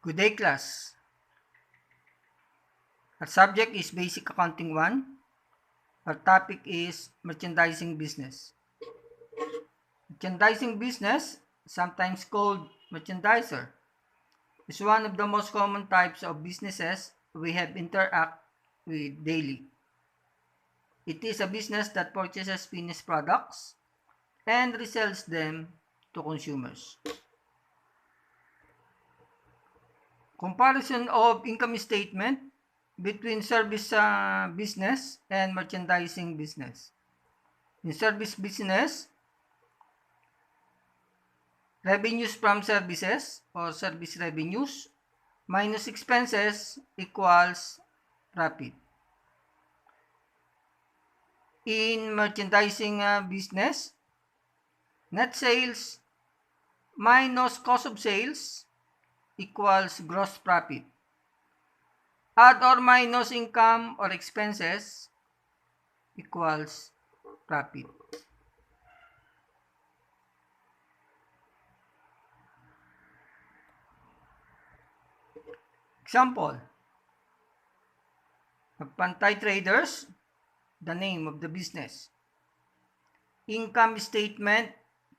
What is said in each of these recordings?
Good day, class. Our subject is Basic Accounting 1. Our topic is merchandising business. Merchandising business, sometimes called merchandiser, is one of the most common types of businesses we have interact with daily. It is a business that purchases finished products and resells them to consumers. Comparison of income statement between service business and merchandising business. In service business, revenues from services or service revenues minus expenses equals profit. In merchandising business, net sales minus cost of sales equals gross profit. Add or minus income or expenses equals profit. Example, Pantay Traders, the name of the business. Income statement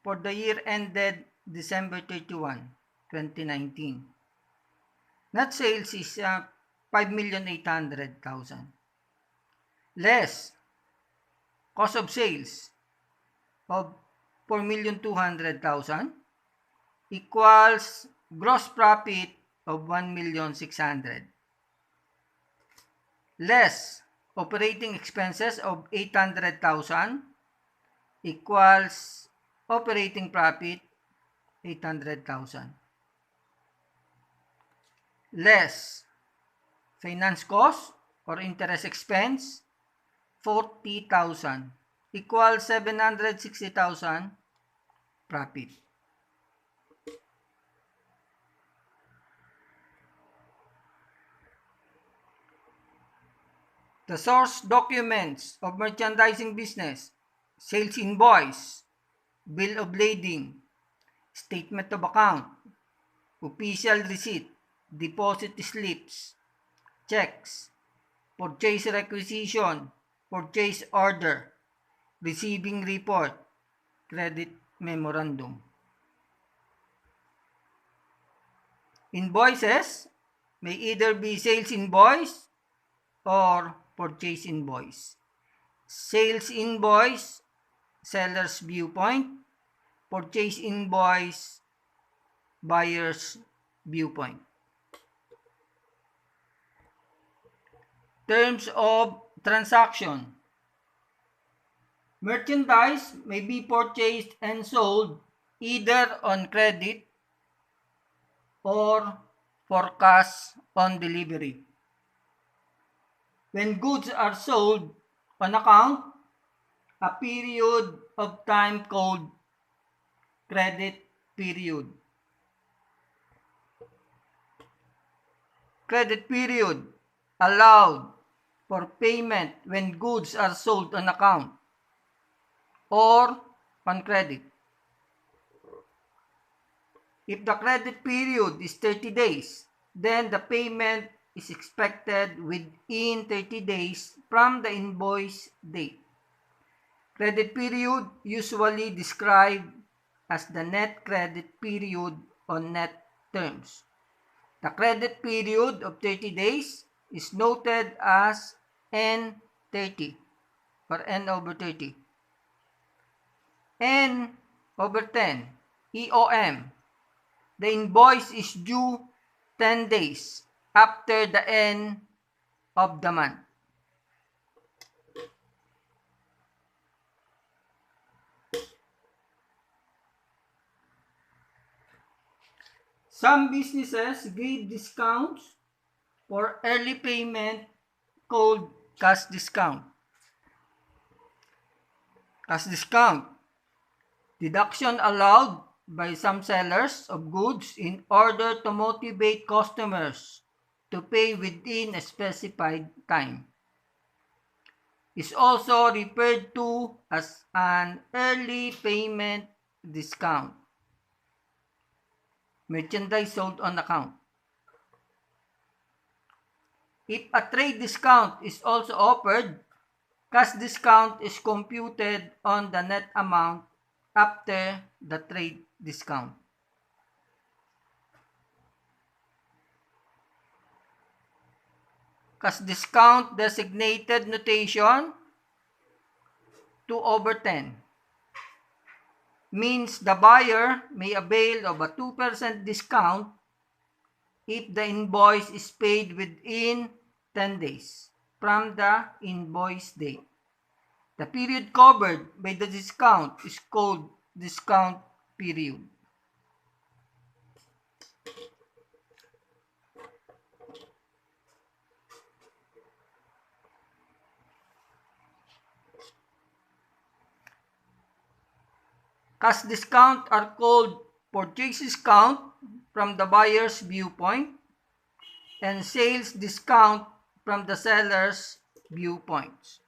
for the year ended December 31, 2019. Net sales is 5,800,000. Less cost of sales of 4,200,000 equals gross profit of 1,600,000. Less operating expenses of 800,000 equals operating profit 800,000. Less finance cost or interest expense 40,000 equals 760,000 profit. The source documents of merchandising business: sales invoice, bill of lading, statement of account, official receipt, deposit slips, checks, purchase requisition, purchase order, receiving report, credit memorandum. Invoices may either be sales invoice or purchase invoice. Sales invoice, seller's viewpoint. Purchase invoice, buyer's viewpoint. Terms of transaction. Merchandise may be purchased and sold either on credit or for cash on delivery. When goods are sold on account, a period of time called credit period. Credit period allowed for payment when goods are sold on account or on credit. If the credit period is 30 days, then the payment is expected within 30 days from the invoice date. Credit period usually described as the net credit period on net terms. The credit period of 30 days is noted as N30 or N over 30. N over 10, EOM. The invoice is due 10 days after the end of the month. Some businesses give discounts for early payment called cash discount. Cash discount, deduction allowed by some sellers of goods in order to motivate customers to pay within a specified time. Is also referred to as an early payment discount. Merchandise sold on account. If a trade discount is also offered, cash discount is computed on the net amount after the trade discount. Cash discount designated notation 2/10 means the buyer may avail of a 2% discount if the invoice is paid within 10 days from the invoice date. The period covered by the discount is called discount period. Cash discount are called purchase discount from the buyer's viewpoint and sales discount from the seller's viewpoints.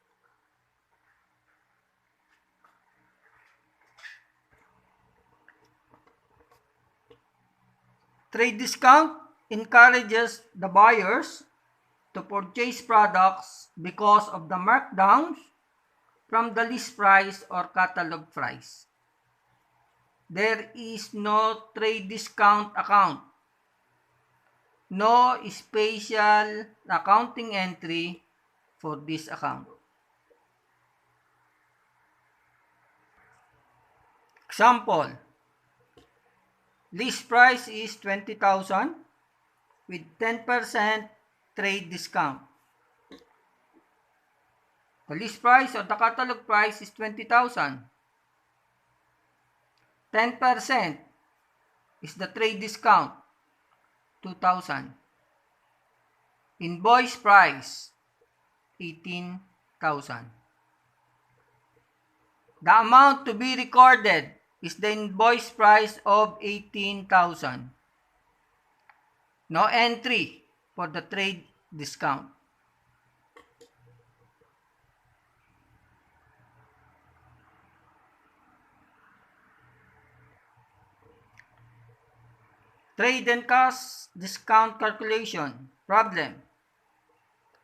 Trade discount encourages the buyers to purchase products because of the markdowns from the list price or catalog price. There is no trade discount account, no special accounting entry for this account. Example, list price is 20,000 with 10% trade discount. The list price or the catalog price is 20,000. 10% is the trade discount, 2,000. Invoice price, 18,000. The amount to be recorded is the invoice price of 18,000. No entry for the trade discount. Trade and cash discount calculation problem.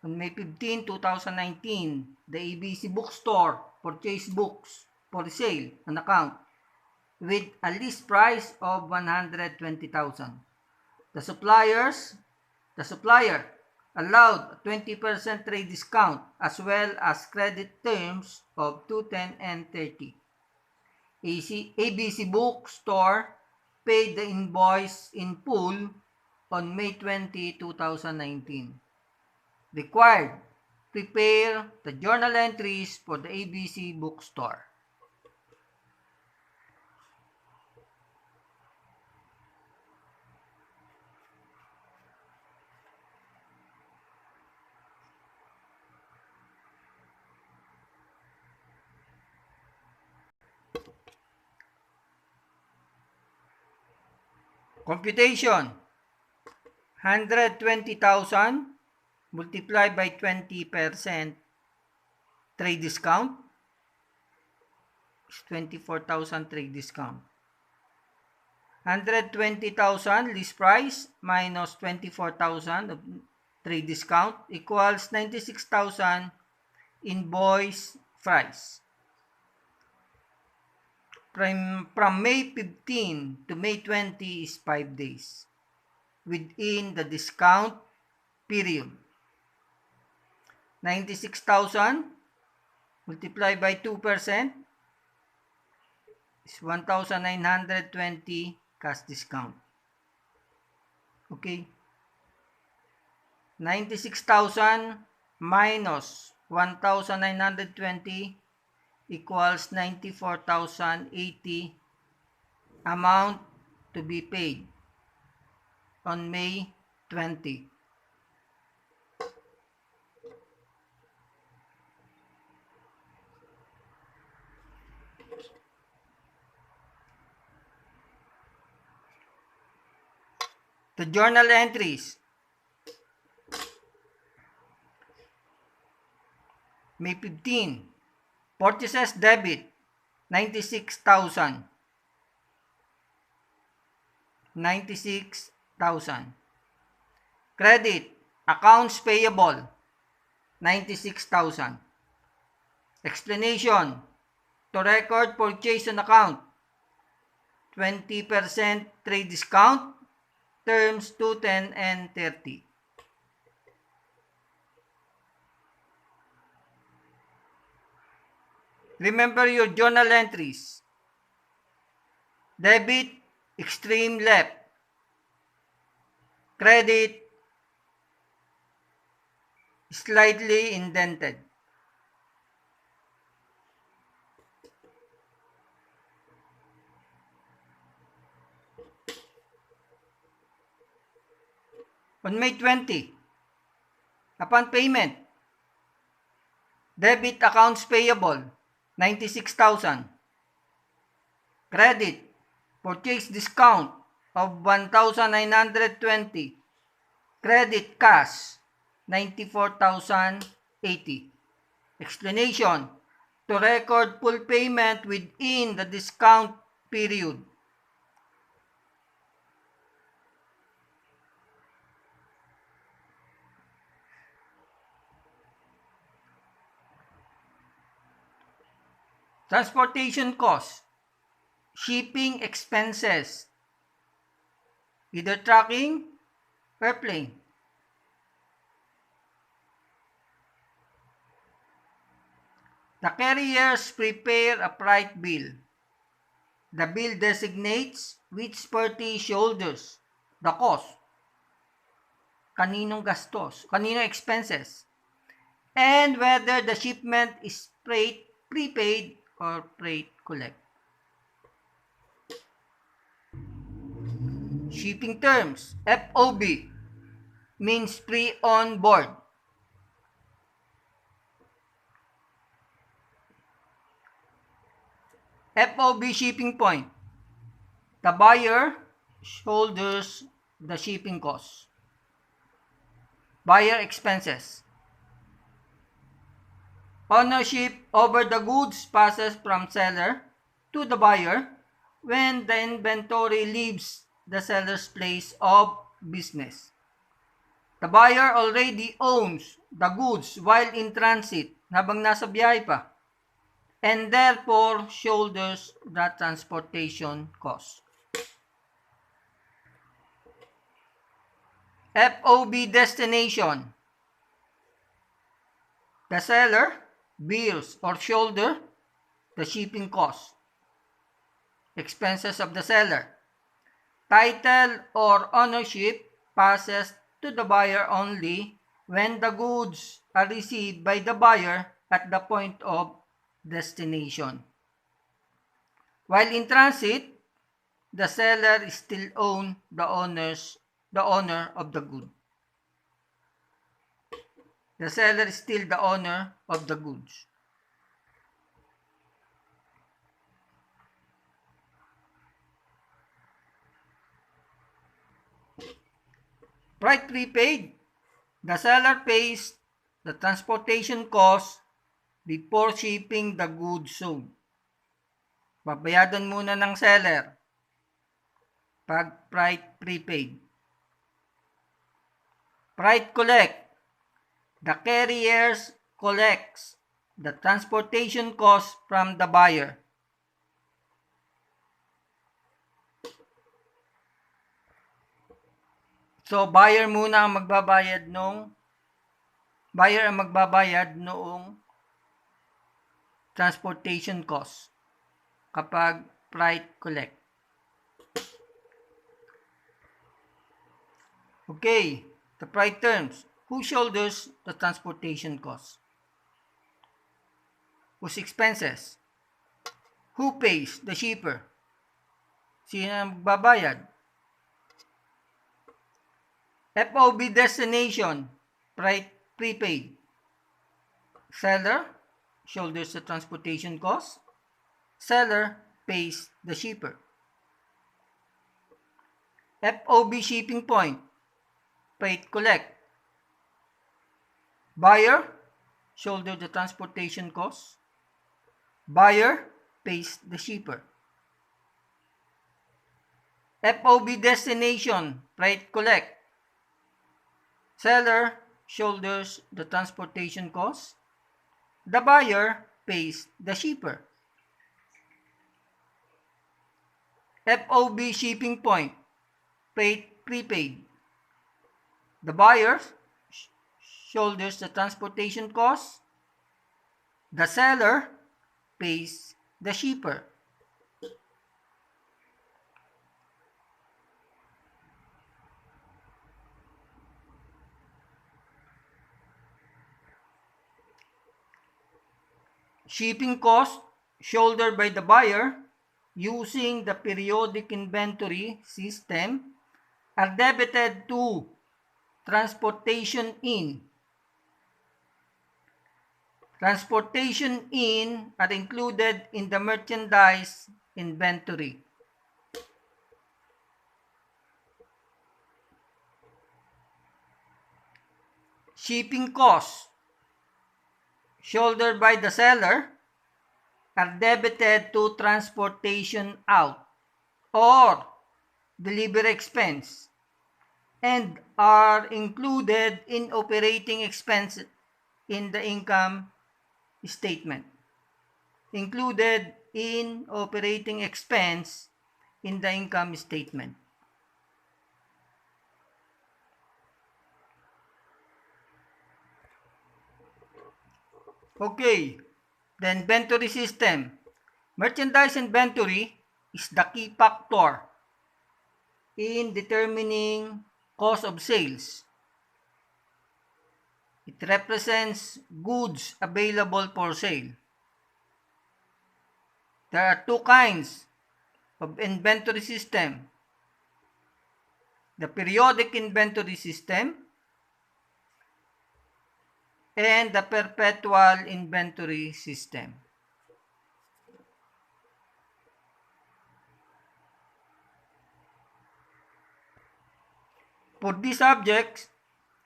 On May 15, 2019, the ABC Bookstore purchased books for sale on account with a list price of 120,000. The supplier allowed a 20% trade discount as well as credit terms of 210 and 30. ABC Bookstore paid the invoice in full on May 20, 2019. Required, prepare the journal entries for the ABC Bookstore. Computation, 120,000 multiplied by 20% trade discount is 24,000 trade discount. 120,000 list price minus 24,000 of trade discount equals 96,000 invoice price. From May 15 to May 20 is 5 days within the discount period. 96,000 multiplied by 2% is 1,920 cash discount. Okay. 96,000 minus 1,920 equals 94,080 amount to be paid on May 20. The journal entries. May 15. Purchases debit 96,000. 96,000. Credit Accounts payable, 96,000. Explanation. To record purchase on account, 20% trade discount, terms 2, 10, and 30. Remember your journal entries. Debit, extreme left. Credit, slightly indented. On May 20, upon payment, debit accounts payable, 96,000. Credit, purchase discount of 1,920. Credit cash, 94,080. Explanation. To record full payment within the discount period. Transportation costs. Shipping expenses. Either trucking, airplane. The carriers prepare a freight bill. The bill designates which party shoulders the cost. Kaninong gastos, kaninong expenses. And whether the shipment is freight prepaid or freight collect. Shipping terms. FOB means free on board. FOB shipping point. The buyer shoulders the shipping cost. Buyer expenses. Ownership over the goods passes from seller to the buyer when the inventory leaves the seller's place of business. The buyer already owns the goods while in transit, habang nasa biyahe pa, and therefore shoulders the transportation cost. FOB destination. The seller bears or shoulder the shipping cost. Expenses of the seller. Title or ownership passes to the buyer only when the goods are received by the buyer at the point of destination. While in transit, the seller still owns the owner of the good. The seller is still the owner of the goods. Freight prepaid. The seller pays the transportation cost before shipping the goods sold. Babayadan muna ng seller pag freight prepaid. Freight collect. The carriers collects the transportation cost from the buyer. So, buyer muna ang magbabayad noong transportation cost kapag freight collect. Okay, the freight terms. Who shoulders the transportation cost? Whose expenses? Who pays? The shipper. Sino ang magbabayad? FOB destination, freight prepaid. Seller shoulders the transportation cost. Seller pays the shipper. FOB shipping point, freight collect. Buyer shoulders the transportation cost. Buyer pays the shipper. FOB destination, freight collect. Seller shoulders the transportation cost. The buyer pays the shipper. FOB shipping point, paid prepaid. The buyer shoulders the transportation cost. The seller pays the shipper. Shipping cost shouldered by the buyer using the periodic inventory system are debited to transportation in. Transportation in are included in the merchandise inventory. Shipping costs shouldered by the seller are debited to transportation out or delivery expense and are included in operating expense in the income statement. Included in operating expense in the income statement. Okay, the inventory system. Merchandise inventory is the key factor in determining cost of sales. It represents goods available for sale. There are two kinds of inventory system. The periodic inventory system and the perpetual inventory system. For these subjects,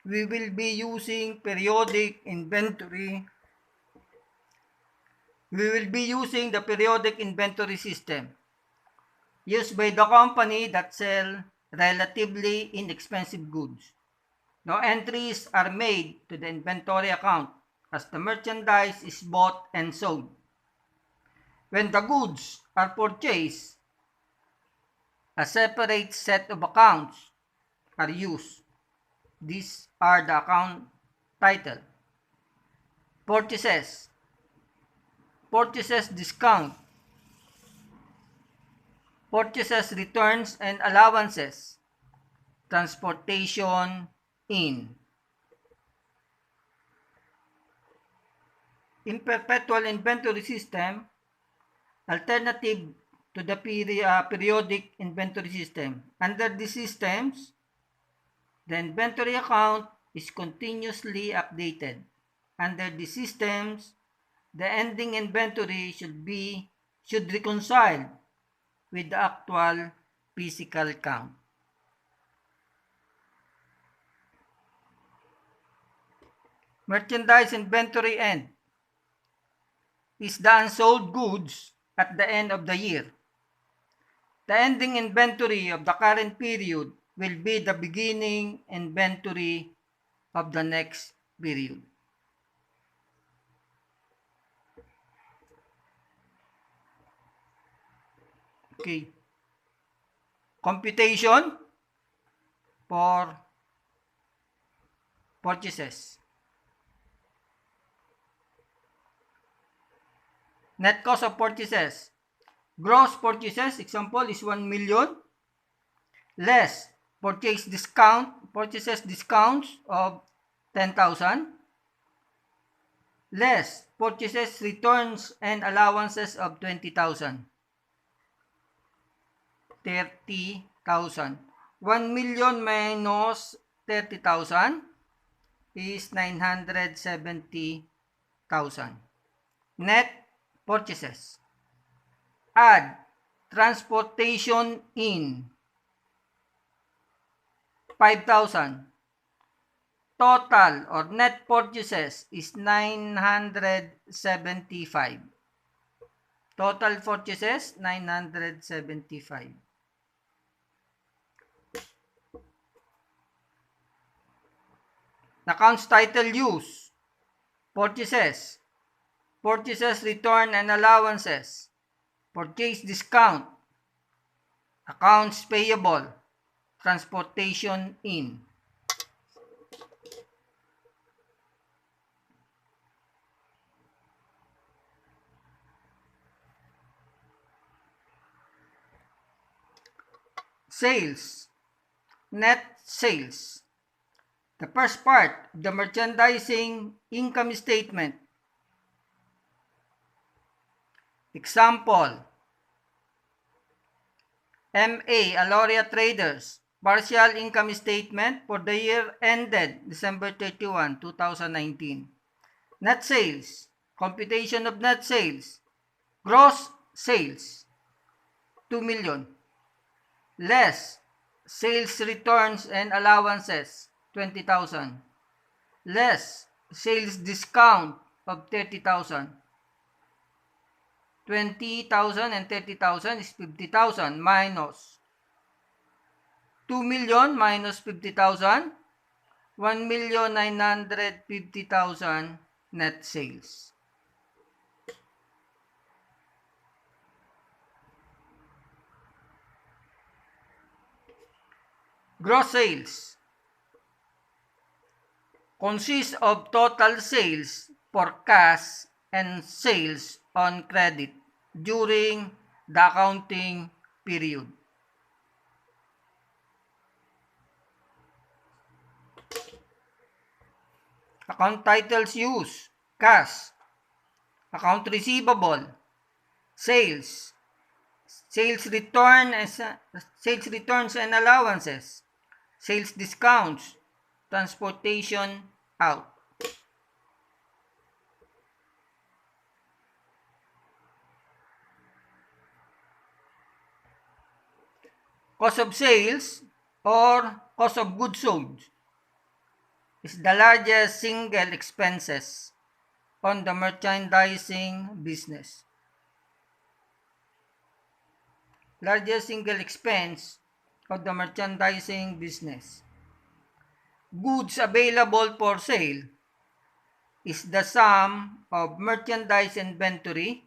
we will be using periodic inventory. We will be using the periodic inventory system used by the company that sell relatively inexpensive goods. No entries are made to the inventory account as the merchandise is bought and sold. When the goods are purchased, a separate set of accounts are used. These are the account title. Purchases. Purchases discount. Purchases returns and allowances. Transportation in. In perpetual inventory system, alternative to the periodic inventory system. Under these systems, the inventory account is continuously updated. Under these systems, the ending inventory should reconcile with the actual physical count. Merchandise inventory end is the unsold goods at the end of the year. The ending inventory of the current period will be the beginning inventory of the next period. Okay. Computation for purchases. Net cost of purchases. Gross purchases, example, is 1 million. Less purchases discounts of 10,000. Less purchases returns and allowances of 20,000. 30,000. 1 million minus 30,000 is 970,000. Net purchases. Add transportation in 5,000. Total or net purchases is 975. Total purchases 975. Accounts title use, purchases, purchases return and allowances, purchase discount, accounts payable, transportation in. Sales, net sales. The first part, the merchandising income statement. Example, MA Aloria Traders, partial income statement for the year ended December 31, 2019. Net sales, computation of net sales. Gross sales, 2 million. Less sales returns and allowances, 20,000. Less sales discount of 30,000. 20,000 and 30,000 is 50,000 minus 2 million minus 50,000, 1,950,000 net sales. Gross sales consists of total sales for cash and sales on credit during the accounting period. Account titles use, cash, account receivable, sales, sales returns and allowances, sales discounts, transportation out. Cost of sales or cost of goods sold is the largest single expenses on the merchandising business. Largest single expense of the merchandising business. Goods available for sale is the sum of merchandise inventory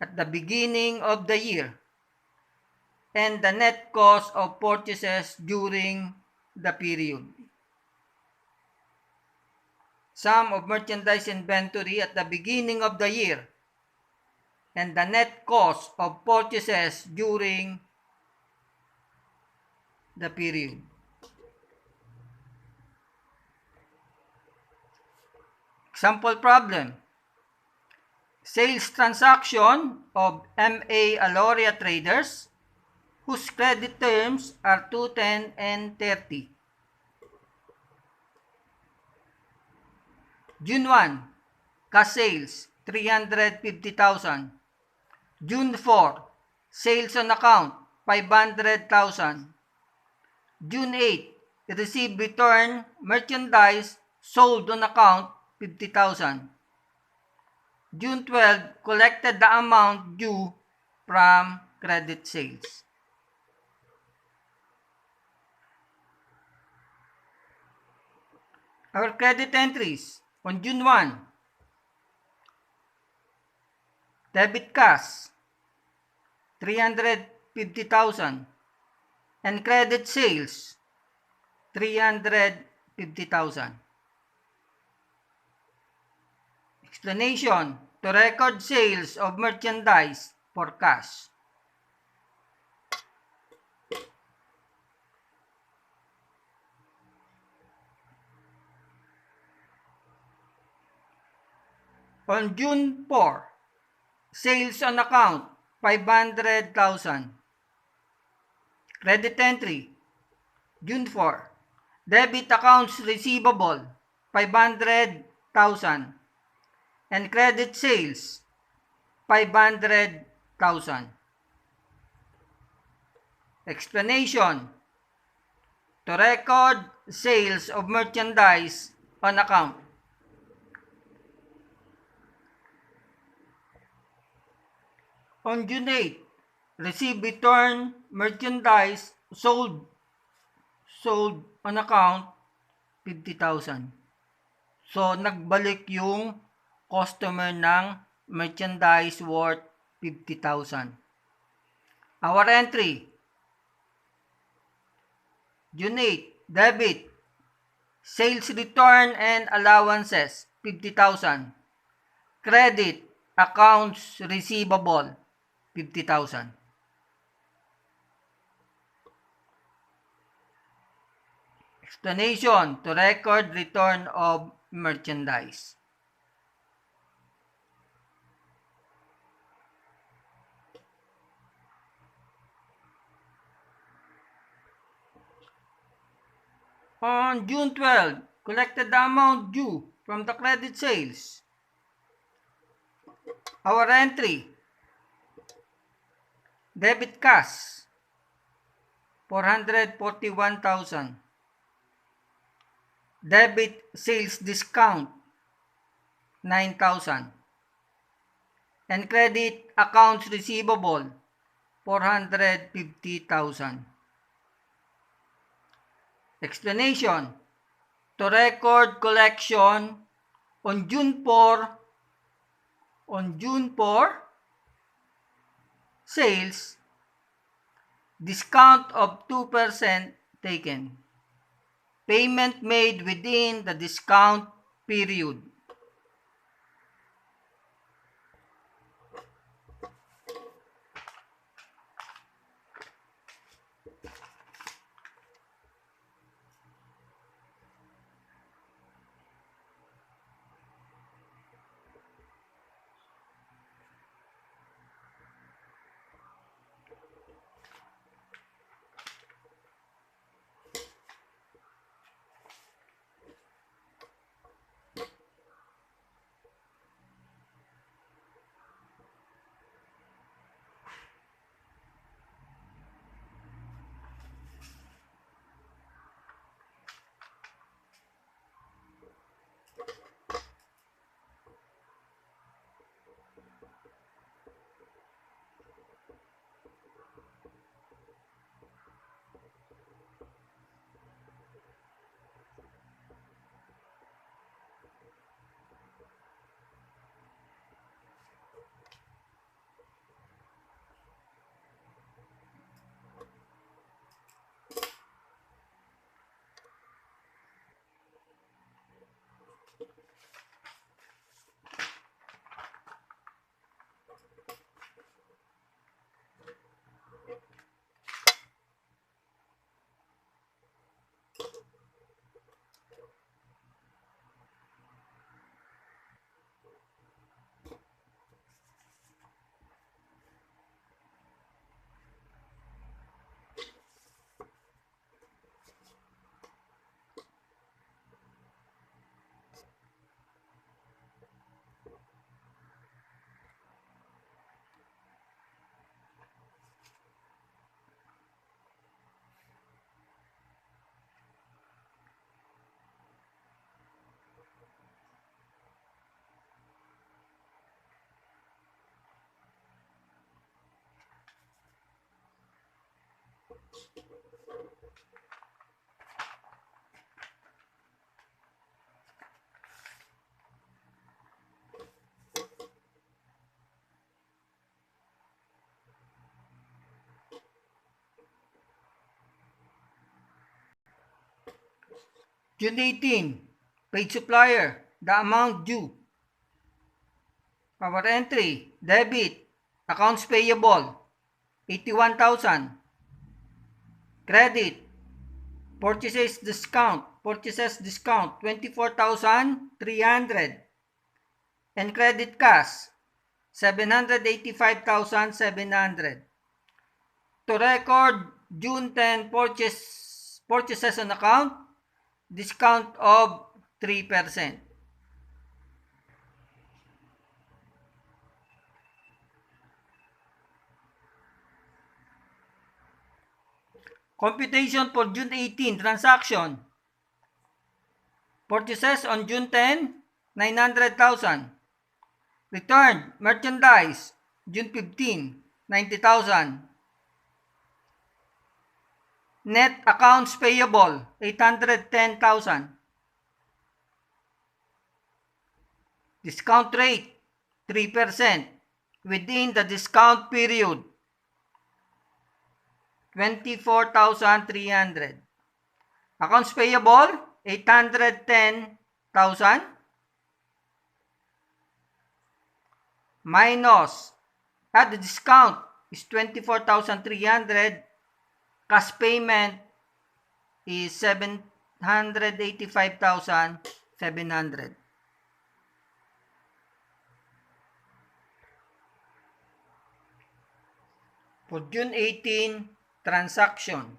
at the beginning of the year and the net cost of purchases during the period. Sum of merchandise inventory at the beginning of the year and the net cost of purchases during the period. Example problem. Sales transaction of MA Aloria Traders whose credit terms are 210 and 30. June 1, cash sales 350,000. June 4, sales on account 500,000. June 8, receive return merchandise sold on account 50,000. June 12, collected the amount due from credit sales. Our credit entries on June 1, debit cash 350,000 and credit sales 350,000. Explanation: to record sales of merchandise for cash. On June 4, sales on account 500,000. Credit entry June 4, debit accounts receivable 500,000 and credit sales 500,000. Explanation: to record sales of merchandise on account. On June 8, receive return merchandise sold on account 50,000. So, nagbalik yung customer ng merchandise worth 50,000. Our entry, June 8, debit, sales return and allowances, 50,000. Credit, accounts receivable, 50,000. Explanation, to record return of merchandise. On June 12, collected the amount due from the credit sales. Our entry, debit cash, 441,000. Debit sales discount, 9,000. And credit accounts receivable, 450,000. Explanation, to record collection on June 4, sales, discount of 2% taken. Payment made within the discount period. June 18, paid supplier, the amount due. Our entry, debit, accounts payable, 81,000. Credit, purchases discount, 24,300. And credit cash, 785,700. To record June 10 purchases on account, discount of 3%. Computation for June 18 transaction. Purchases on June 10, 900,000. Returned merchandise June 15, 90,000. Net accounts payable, 810,000. Discount rate, 3%. Within the discount period, 24,300. Accounts payable, 810,000. Minus, at the discount is 24,300. Cash payment is 785,700. For June 18 transaction,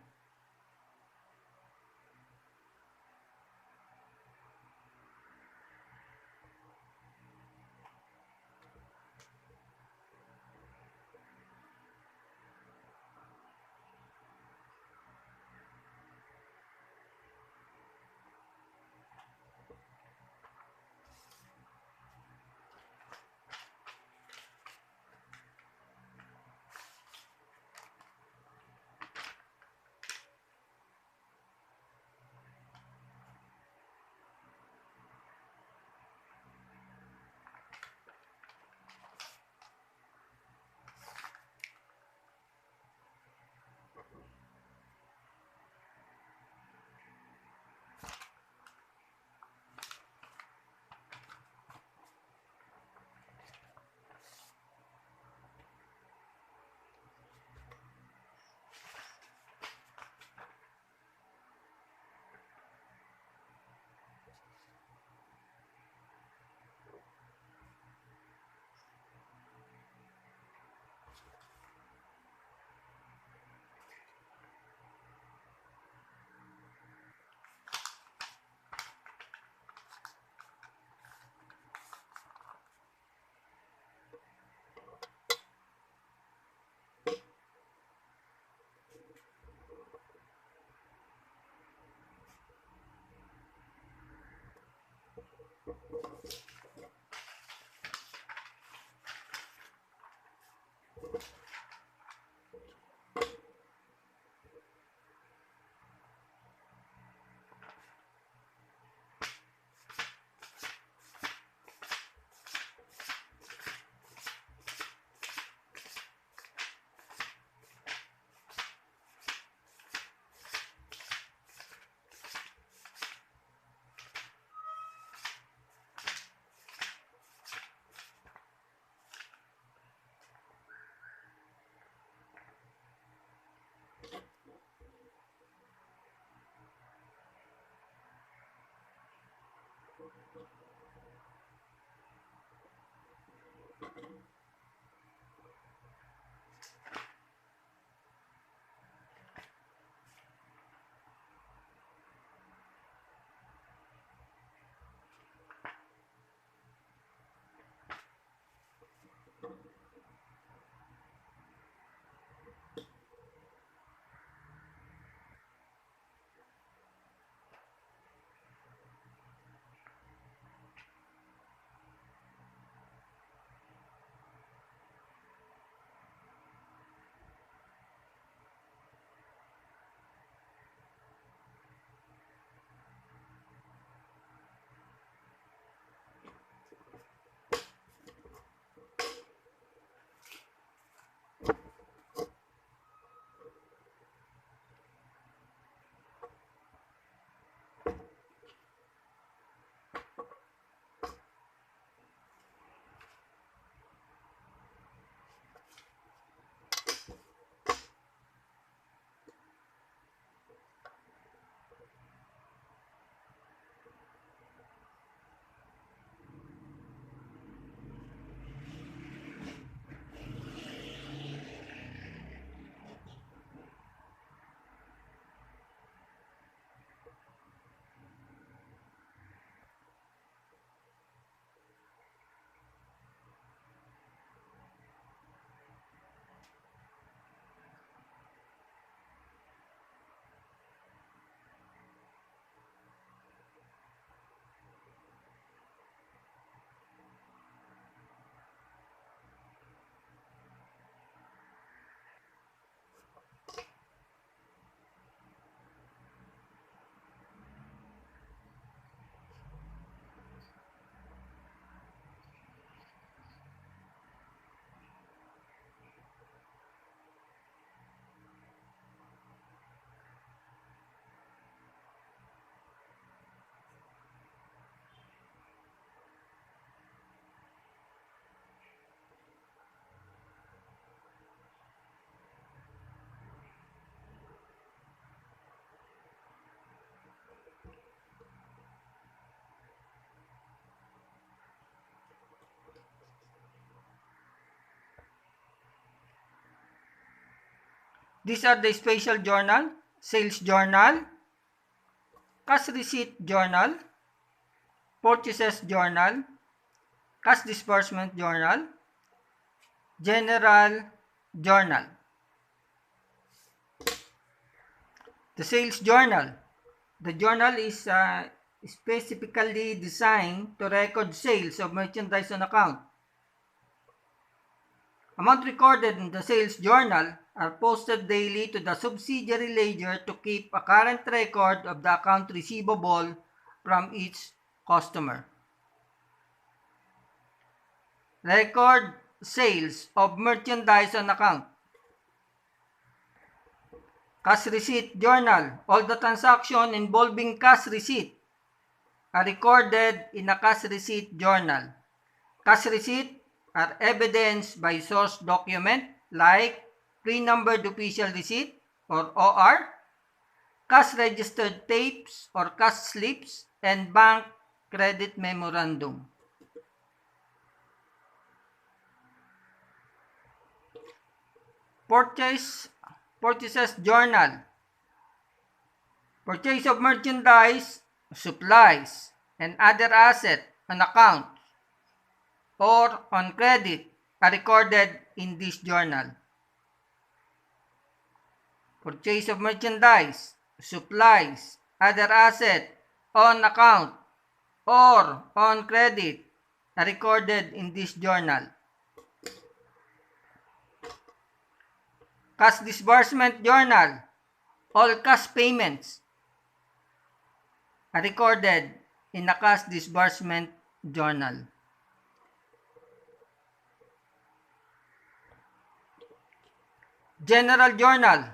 These are the special journal, sales journal, cash receipt journal, purchases journal, cash disbursement journal, general journal. The sales journal. The journal is specifically designed to record sales of merchandise on account. Amount recorded in the sales journal are posted daily to the subsidiary ledger to keep a current record of the account receivable from each customer. Record sales of merchandise on account. Cash receipt journal. All the transactions involving cash receipt are recorded in a cash receipt journal. Cash receipt are evidenced by source document like pre-numbered official receipt or OR, cash registered tapes or cash slips, and bank credit memorandum. Purchases journal. Purchase of merchandise, supplies, and other assets on account or on credit are recorded in this journal. Purchase of merchandise, supplies, other assets on account or on credit are recorded in this journal. Cash disbursement journal. All cash payments are recorded in a cash disbursement journal. General journal.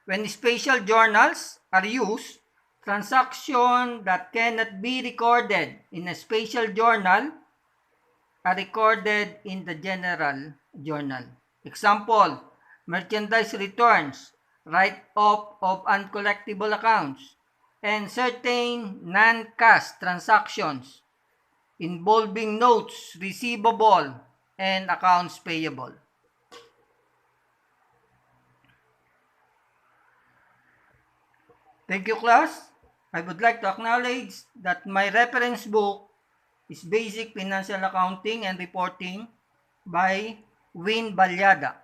When special journals are used, transactions that cannot be recorded in a special journal are recorded in the general journal. Example, merchandise returns, write-off of uncollectible accounts, and certain non-cash transactions involving notes receivable and accounts payable. Thank you, class. I would like to acknowledge that my reference book is Basic Financial Accounting and Reporting by Win Balyada.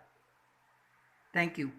Thank you.